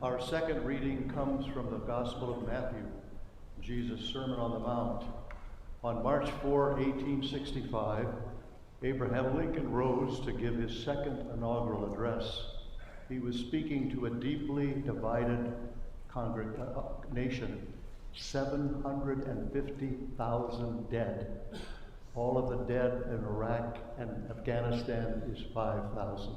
Our second reading comes from the Gospel of Matthew, Jesus' Sermon on the Mount. On March 4, 1865, Abraham Lincoln rose to give his second inaugural address. He was speaking to a deeply divided nation, 750,000 dead. All of the dead in Iraq and Afghanistan is 5,000.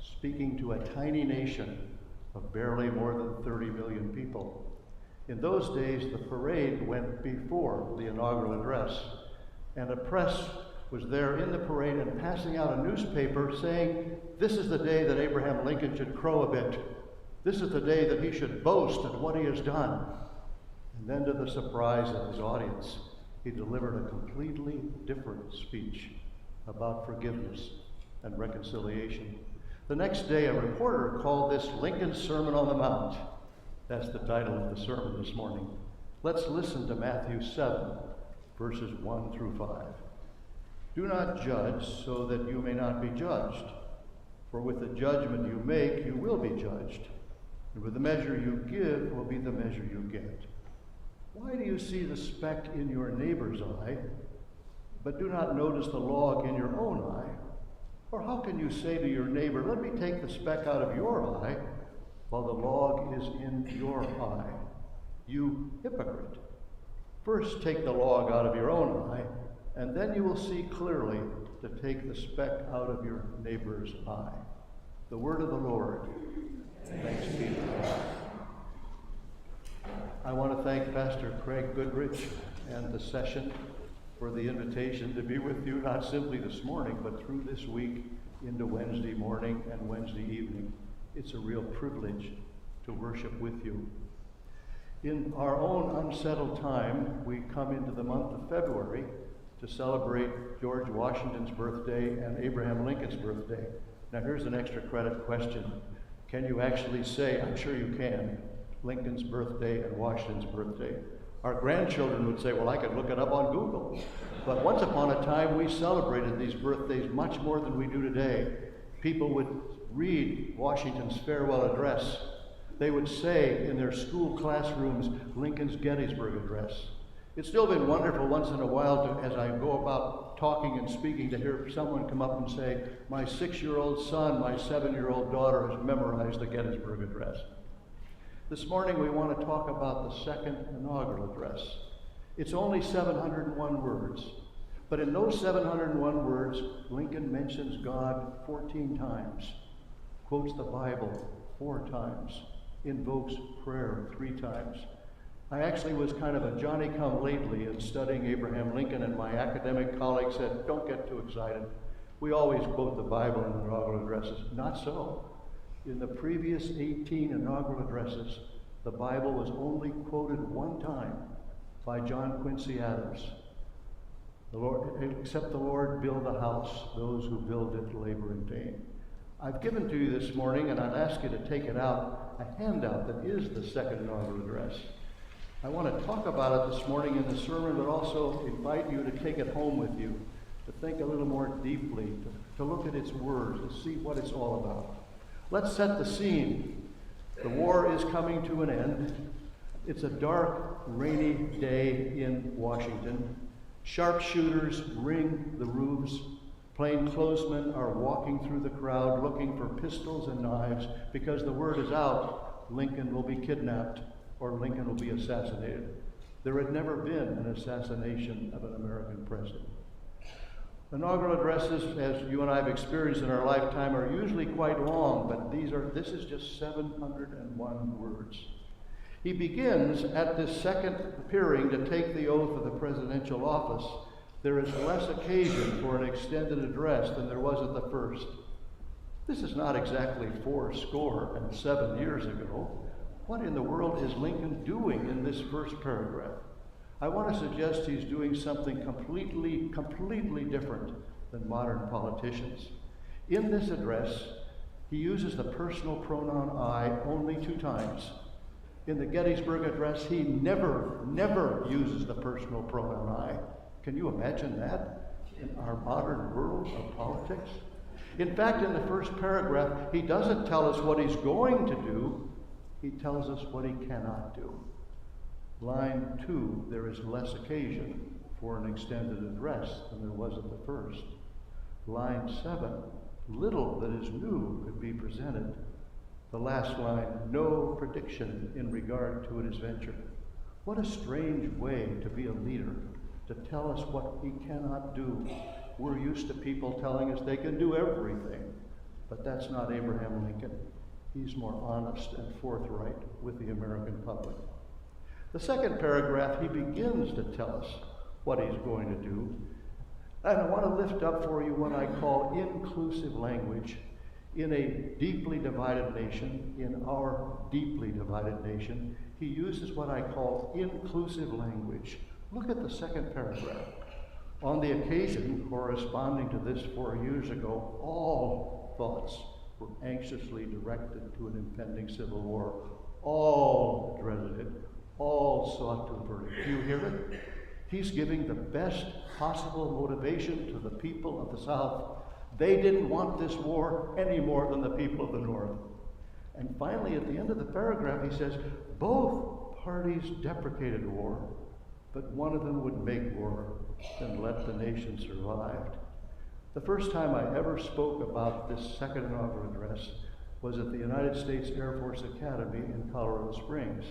Speaking to a tiny nation of barely more than 30 million people. In those days, the parade went before the inaugural address, and a press was there in the parade and passing out a newspaper saying, "This is the day that Abraham Lincoln should crow a bit. This is the day that he should boast at what he has done." And then, to the surprise of his audience, he delivered a completely different speech about forgiveness and reconciliation. The next day, a reporter called this Lincoln's Sermon on the Mount. That's the title of the sermon this morning. Let's listen to Matthew 7, verses 1 through 5. "Do not judge so that you may not be judged. For with the judgment you make, you will be judged. And with the measure you give will be the measure you get. Why do you see the speck in your neighbor's eye, but do not notice the log in your own eye? Or how can you say to your neighbor, 'Let me take the speck out of your eye,' while the log is in your eye? You hypocrite! First take the log out of your own eye, and then you will see clearly to take the speck out of your neighbor's eye." The word of the Lord. Thanks be to God. I want to thank Pastor Craig Goodrich and the session for the invitation to be with you, not simply this morning, but through this week into Wednesday morning and Wednesday evening. It's a real privilege to worship with you. In our own unsettled time, we come into the month of February to celebrate George Washington's birthday and Abraham Lincoln's birthday. Now here's an extra credit question. Can you actually say, I'm sure you can, Lincoln's birthday and Washington's birthday? Our grandchildren would say, well, I could look it up on Google. But once upon a time, we celebrated these birthdays much more than we do today. People would read Washington's farewell address. They would say in their school classrooms, Lincoln's Gettysburg Address. It's still been wonderful once in a while, as I go about talking and speaking, to hear someone come up and say, my 6-year-old son, my 7-year-old daughter has memorized the Gettysburg Address. This morning we want to talk about the second inaugural address. It's only 701 words, but in those 701 words, Lincoln mentions God 14 times, quotes the Bible 4 times, invokes prayer 3 times. I actually was kind of a Johnny-come-lately in studying Abraham Lincoln, and my academic colleagues said, don't get too excited. We always quote the Bible in inaugural addresses. Not so. In the previous 18 inaugural addresses, the Bible was only quoted 1 time by John Quincy Adams. Except the Lord build a house, those who build it labor in vain. I've given to you this morning, and I'd ask you to take it out, a handout that is the second inaugural address. I want to talk about it this morning in the sermon, but also invite you to take it home with you, to think a little more deeply, to look at its words, to see what it's all about. Let's set the scene. The war is coming to an end. It's a dark, rainy day in Washington. Sharpshooters ring the roofs. Plainclothesmen are walking through the crowd looking for pistols and knives because the word is out, Lincoln will be kidnapped or Lincoln will be assassinated. There had never been an assassination of an American president. Inaugural addresses, as you and I have experienced in our lifetime, are usually quite long, but this is just 701 words. He begins at this second appearing to take the oath of the presidential office. There is less occasion for an extended address than there was at the first. This is not exactly 407 years ago. What in the world is Lincoln doing in this first paragraph? I want to suggest he's doing something completely different than modern politicians. In this address, he uses the personal pronoun I only 2 times. In the Gettysburg Address, he never uses the personal pronoun I. Can you imagine that in our modern world of politics? In fact, in the first paragraph, he doesn't tell us what he's going to do. he tells us what he cannot do. Line 2, there is less occasion for an extended address than there was at the first. Line 7, little that is new could be presented. The last line, no prediction in regard to his venture. What a strange way to be a leader, to tell us what he cannot do. We're used to people telling us they can do everything, but that's not Abraham Lincoln. He's more honest and forthright with the American public. The second paragraph, he begins to tell us what he's going to do. And I want to lift up for you what I call inclusive language. In a deeply divided nation, in our deeply divided nation, he uses what I call inclusive language. Look at the second paragraph. On the occasion corresponding to this 4 years ago, all thoughts were anxiously directed to an impending civil war. All dreaded it. All sought to avert it. Do you hear it? He's giving the best possible motivation to the people of the South. They didn't want this war any more than the people of the North. And finally, at the end of the paragraph, he says, both parties deprecated war, but one of them would make war and let the nation survive. The first time I ever spoke about this second inaugural address was at the United States Air Force Academy in Colorado Springs.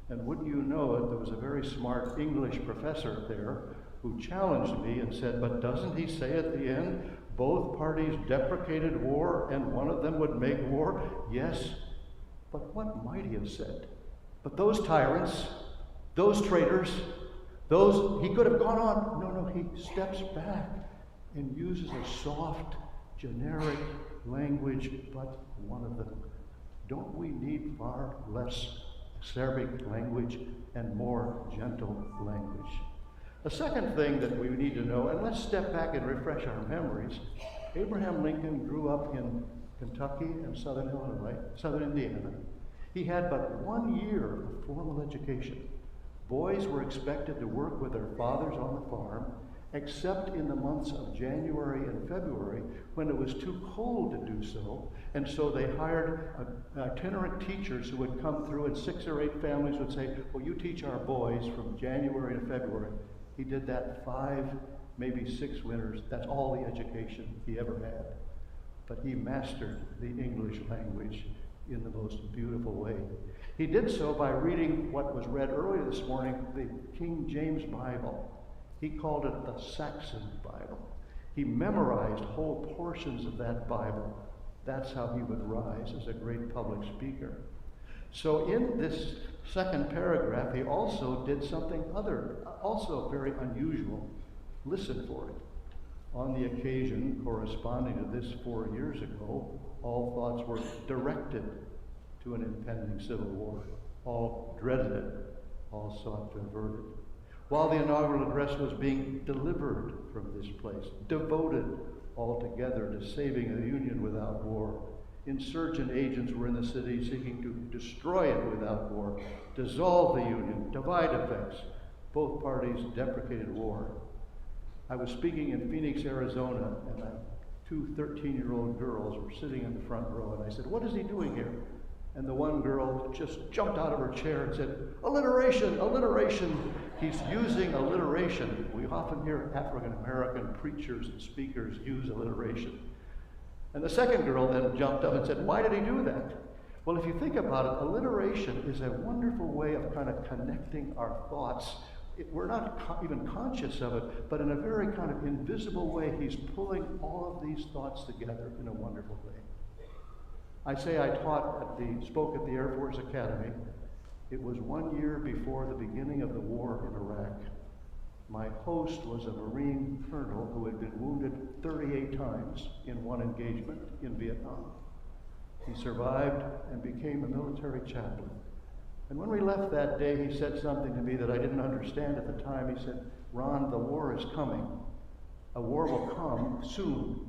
And wouldn't you know it, there was a very smart English professor there who challenged me and said, but doesn't he say at the end, both parties deprecated war and one of them would make war? Yes, but what might he have said? But those tyrants, those traitors, those, he could have gone on. No, he steps back and uses a soft, generic language, but one of them. Don't we need far less acerbic language and more gentle language? The second thing that we need to know, and let's step back and refresh our memories. Abraham Lincoln grew up in Kentucky and southern Indiana. He had but 1 year of formal education. Boys were expected to work with their fathers on the farm, except in the months of January and February when it was too cold to do so. And so they hired itinerant teachers who would come through, and 6 or 8 families would say, well, you teach our boys from January to February. He did that 5, maybe 6 winters. That's all the education he ever had. But he mastered the English language in the most beautiful way. He did so by reading what was read earlier this morning, the King James Bible. He called it the Saxon Bible. He memorized whole portions of that Bible. That's how he would rise as a great public speaker. So in this second paragraph, he also did something also very unusual. Listen for it. On the occasion corresponding to this 4 years ago, all thoughts were directed to an impending civil war. All dreaded it. All sought to avert it. While the inaugural address was being delivered from this place, devoted altogether to saving the Union without war, insurgent agents were in the city seeking to destroy it without war, dissolve the Union, divide effects. Both parties deprecated war. I was speaking in Phoenix, Arizona, and 2 13-year-old girls were sitting in the front row, and I said, what is he doing here? And the one girl just jumped out of her chair and said, alliteration, alliteration. He's using alliteration. We often hear African-American preachers and speakers use alliteration. And the second girl then jumped up and said, why did he do that? Well, if you think about it, alliteration is a wonderful way of kind of connecting our thoughts. We're not even conscious of it, but in a very kind of invisible way, he's pulling all of these thoughts together in a wonderful way. I say I spoke at the Air Force Academy. It was 1 year before the beginning of the war in Iraq. My host was a Marine colonel who had been wounded 38 times in one engagement in Vietnam. He survived and became a military chaplain. And when we left that day, he said something to me that I didn't understand at the time. He said, Ron, the war is coming. A war will come soon.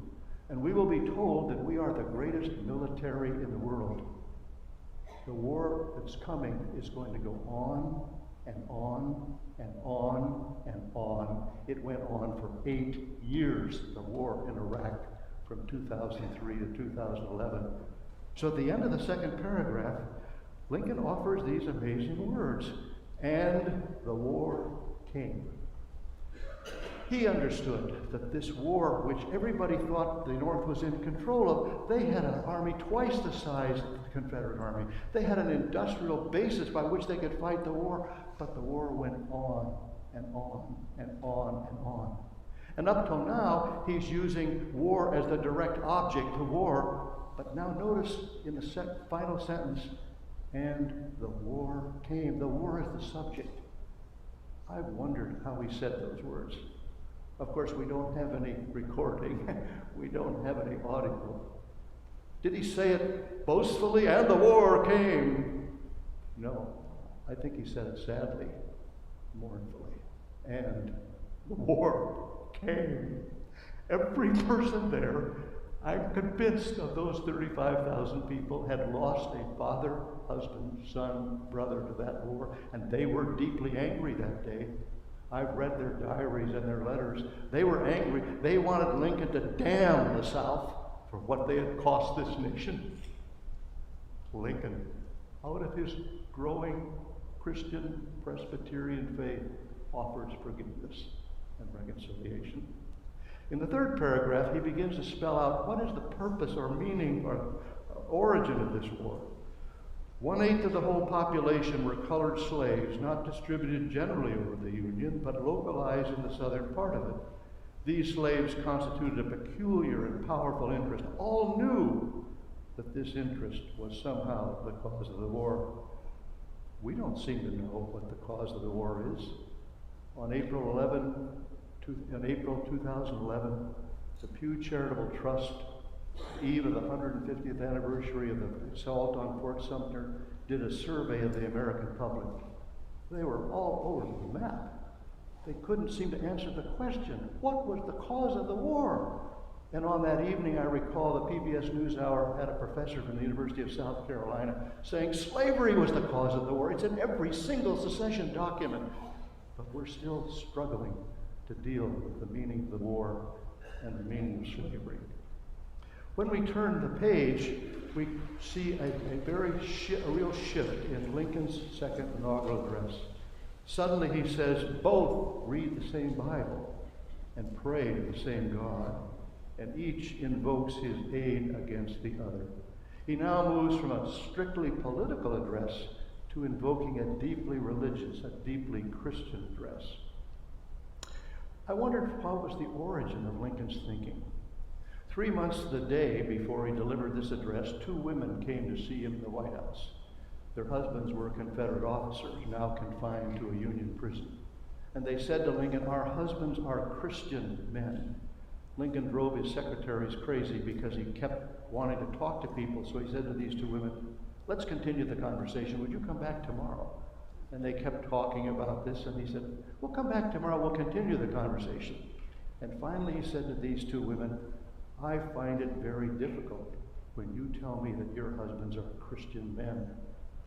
And we will be told that we are the greatest military in the world. The war that's coming is going to go on and on and on and on. It went on for 8 years, the war in Iraq, from 2003 to 2011. So at the end of the second paragraph, Lincoln offers these amazing words, and the war came. He understood that this war, which everybody thought the North was in control of, they had an army twice the size of the Confederate Army. They had an industrial basis by which they could fight the war, but the war went on and on and on and on. And up till now, he's using war as the direct object to war. But now notice in the final sentence, and the war came. The war is the subject. I've wondered how he said those words. Of course, we don't have any recording. We don't have any audio. Did he say it boastfully, and the war came? No. I think he said it sadly, mournfully. And the war came. Every person there, I'm convinced of those 35,000 people, had lost a father, husband, son, brother to that war, and they were deeply angry that day. I've read their diaries and their letters. They were angry. They wanted Lincoln to damn the South for what they had cost this nation. Lincoln, out of his growing Christian Presbyterian faith, offers forgiveness and reconciliation. In the third paragraph, he begins to spell out what is the purpose or meaning or origin of this war. 1/8 of the whole population were colored slaves, not distributed generally over the Union, but localized in the southern part of it. These slaves constituted a peculiar and powerful interest. All knew that this interest was somehow the cause of the war. We don't seem to know what the cause of the war is. On April 2011, the Pew Charitable Trust, eve of the 150th anniversary of the assault on Fort Sumter, did a survey of the American public. They were all over the map. They couldn't seem to answer the question, what was the cause of the war? And on that evening, I recall the PBS NewsHour had a professor from the University of South Carolina saying slavery was the cause of the war. It's in every single secession document. But we're still struggling to deal with the meaning of the war and the meaning of slavery. When we turn the page, we see a real shift in Lincoln's second inaugural address. Suddenly he says, both read the same Bible and pray to the same God, and each invokes his aid against the other. He now moves from a strictly political address to invoking a deeply religious, a deeply Christian address. I wondered what was the origin of Lincoln's thinking. 3 months to the day before he delivered this address, 2 women came to see him in the White House. Their husbands were Confederate officers, now confined to a Union prison. And they said to Lincoln, our husbands are Christian men. Lincoln drove his secretaries crazy because he kept wanting to talk to people, so he said to these 2 women, let's continue the conversation. Would you come back tomorrow? And they kept talking about this, and he said, we'll come back tomorrow, we'll continue the conversation. And finally he said to these 2 women, I find it very difficult when you tell me that your husbands are Christian men.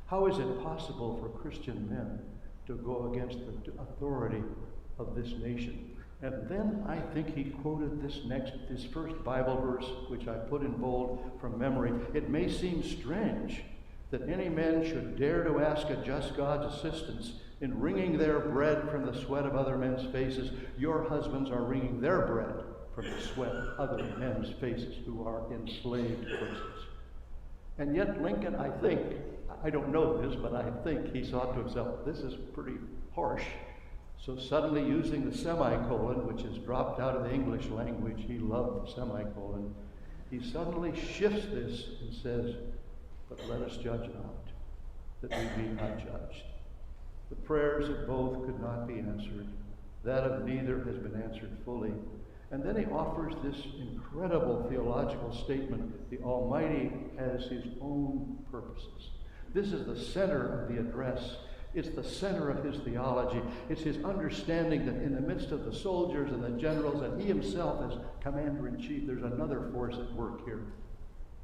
How is it possible for Christian men to go against the authority of this nation? And then I think he quoted this first Bible verse, which I put in bold from memory. It may seem strange that any man should dare to ask a just God's assistance in wringing their bread from the sweat of other men's faces. Your husbands are wringing their bread from the sweat of other men's faces who are enslaved persons. And yet Lincoln, I don't know this, but I think he thought to himself, this is pretty harsh. So suddenly using the semicolon, which is dropped out of the English language, he loved the semicolon, he suddenly shifts this and says, but let us judge not, that we be not judged. The prayers of both could not be answered. That of neither has been answered fully. And then he offers this incredible theological statement, the Almighty has his own purposes. This is the center of the address. It's the center of his theology. It's his understanding that in the midst of the soldiers and the generals and he himself as commander-in-chief, there's another force at work here.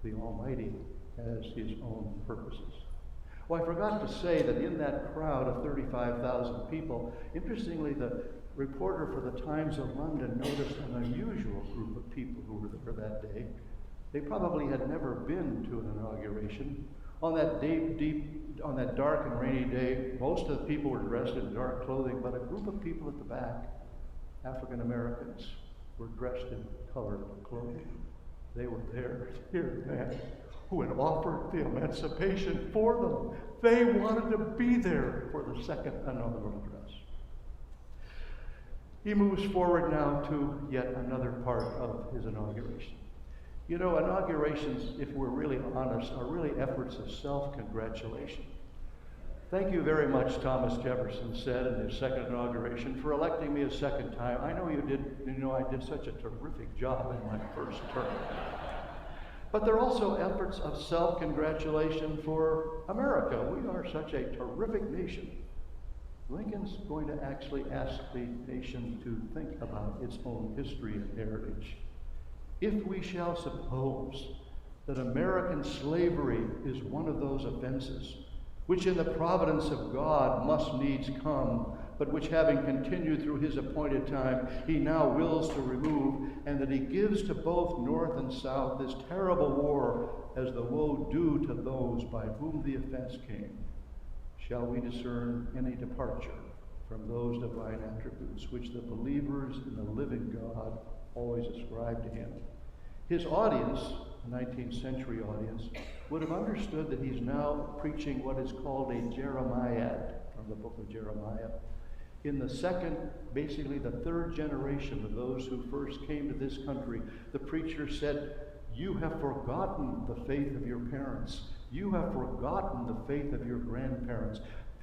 The Almighty has his own purposes. Well, I forgot to say that in that crowd of 35,000 people, interestingly, the reporter for the Times of London noticed an unusual group of people who were there that day. They probably had never been to an inauguration On that dark and rainy day, most of the people were dressed in dark clothing, but a group of people at the back, African Americans, were dressed in colored clothing. They were there to hear a man who had offered the emancipation for them. They wanted to be there for the second another little dress. He moves forward now to yet another part of his inauguration. You know, inaugurations, if we're really honest, are really efforts of self-congratulation. Thank you very much, Thomas Jefferson said in his second inauguration, for electing me a second time. I know you know I did such a terrific job in my first term. But they're also efforts of self-congratulation for America. We are such a terrific nation. Lincoln's going to actually ask the nation to think about its own history and heritage. If we shall suppose that American slavery is one of those offenses, which in the providence of God must needs come, but which having continued through his appointed time, he now wills to remove, and that he gives to both North and South this terrible war as the woe due to those by whom the offense came, shall we discern any departure from those divine attributes which the believers in the living God always ascribe to him. His audience, the 19th century audience, would have understood that he's now preaching what is called a Jeremiad from the book of Jeremiah. In the second, basically the third generation of those who first came to this country, the preacher said, "You have forgotten the faith of your parents. You have forgotten the faith of your grandparents.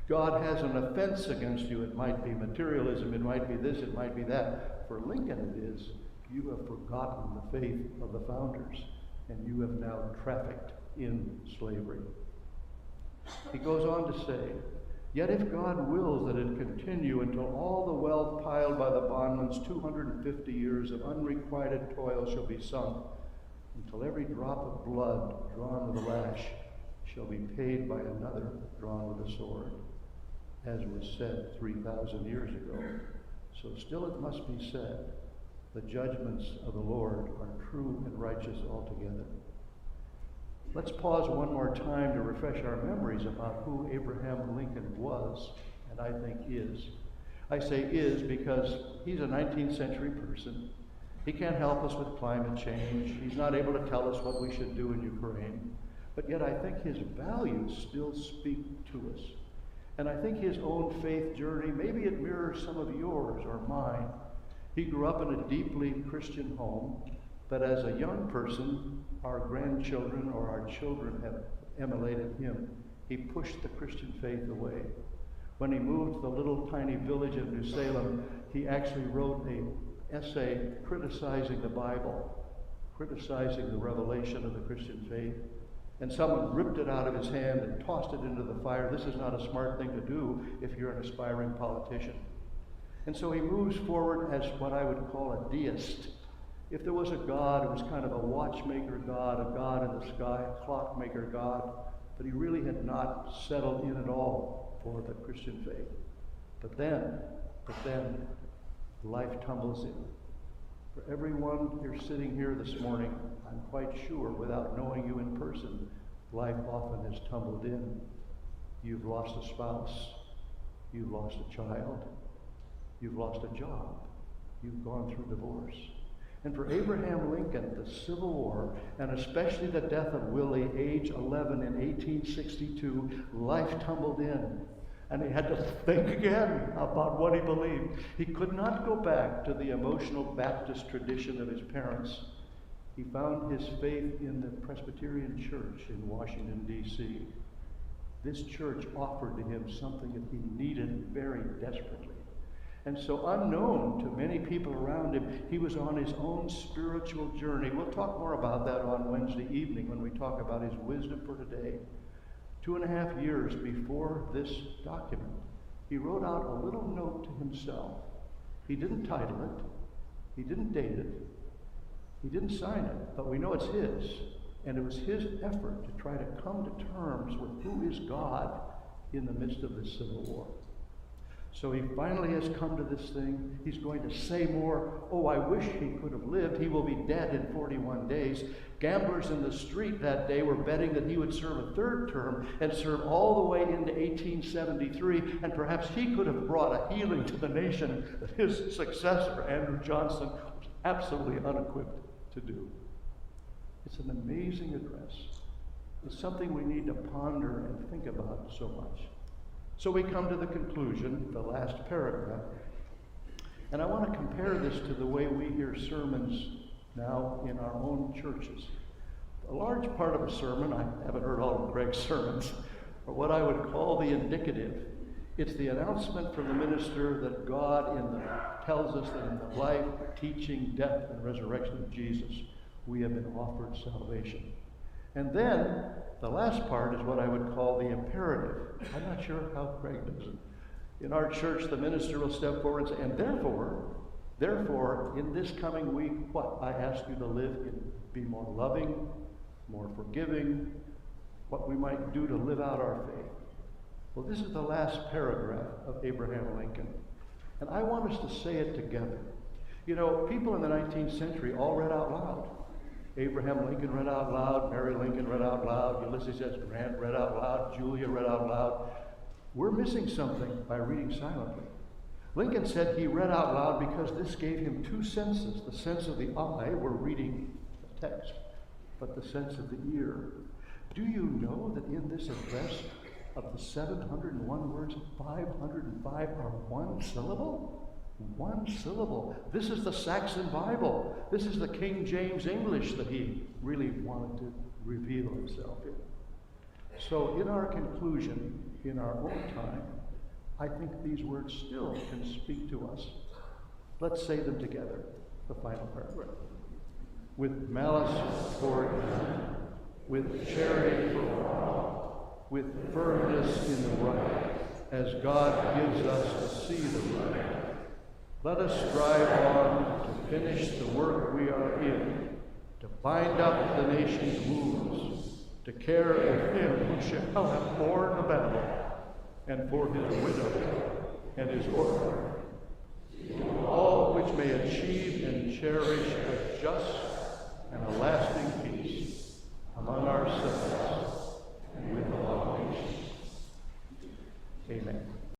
God has an offense against you. It might be materialism, it might be this, it might be that. For Lincoln it is, you have forgotten the faith of the founders, and you have now trafficked in slavery." He goes on to say, "Yet if God wills that it continue until all the wealth piled by the bondman's 250 years of unrequited toil shall be sunk, until every drop of blood drawn with a lash shall be paid by another drawn with a sword, as was said 3,000 years ago, so still it must be said, the judgments of the Lord are true and righteous altogether." Let's pause one more time to refresh our memories about who Abraham Lincoln was, and I think is. I say is because he's a 19th century person. He can't help us with climate change. He's not able to tell us what we should do in Ukraine. But yet I think his values still speak to us. And I think his own faith journey, maybe it mirrors some of yours or mine. He grew up in a deeply Christian home, but as a young person, our grandchildren or our children have emulated him. He pushed the Christian faith away. When he moved to the little tiny village of New Salem, he actually wrote an essay criticizing the Bible, criticizing the revelation of the Christian faith. And someone ripped it out of his hand and tossed it into the fire. This is not a smart thing to do if you're an aspiring politician. And so he moves forward as what I would call a deist. If there was a God, it was kind of a watchmaker God, a God in the sky, a clockmaker God, but he really had not settled in at all for the Christian faith. But then, life tumbles in. For everyone you're sitting here this morning, I'm quite sure, without knowing you in person, life often has tumbled in. You've lost a spouse, you've lost a child, you've lost a job, you've gone through divorce. And for Abraham Lincoln, the Civil War, and especially the death of Willie, age 11 in 1862, life tumbled in. And he had to think again about what he believed. He could not go back to the emotional Baptist tradition of his parents. He found his faith in the Presbyterian Church in Washington, D.C. This church offered to him something that he needed very desperately. And so unknown to many people around him, he was on his own spiritual journey. We'll talk more about that on Wednesday evening when we talk about his wisdom for today. 2.5 years before this document, he wrote out a little note to himself. He didn't title it. He didn't date it. He didn't sign it, but we know it's his. And it was his effort to try to come to terms with who is God in the midst of this Civil War. So he finally has come to this thing. He's going to say more. Oh, I wish he could have lived. He will be dead in 41 days. Gamblers in the street that day were betting that he would serve a third term and serve all the way into 1873, and perhaps he could have brought a healing to the nation that his successor, Andrew Johnson, was absolutely unequipped to do. It's an amazing address. It's something we need to ponder and think about so much. So we come to the conclusion, the last paragraph, and I want to compare this to the way we hear sermons now in our own churches. A large part of a sermon, I haven't heard all of Greg's sermons, but what I would call the indicative. It's the announcement from the minister that God tells us that in the life, teaching, death, and resurrection of Jesus, we have been offered salvation. And then the last part is what I would call the imperative. I'm not sure how Craig does it. In our church, the minister will step forward and say, and therefore, in this coming week, what? I ask you to live in, be more loving, more forgiving, what we might do to live out our faith. Well, this is the last paragraph of Abraham Lincoln. And I want us to say it together. You know, people in the 19th century all read out loud. Abraham Lincoln read out loud, Mary Lincoln read out loud, Ulysses S. Grant read out loud, Julia read out loud. We're missing something by reading silently. Lincoln said he read out loud because this gave him two senses. The sense of the eye, we're reading the text, but the sense of the ear. Do you know that in this address, of the 701 words, 505 are one syllable? One syllable. This is the Saxon Bible. This is the King James English that he really wanted to reveal himself in. So in our conclusion, in our own time, I think these words still can speak to us. Let's say them together, the final paragraph. With malice toward none, with charity for all, with firmness in the right, as God gives us to see the right. Let us strive on to finish the work we are in, to bind up the nation's wounds, to care of him who shall have borne the battle, and for his widow and his orphan, all which may achieve and cherish a just and a lasting peace among ourselves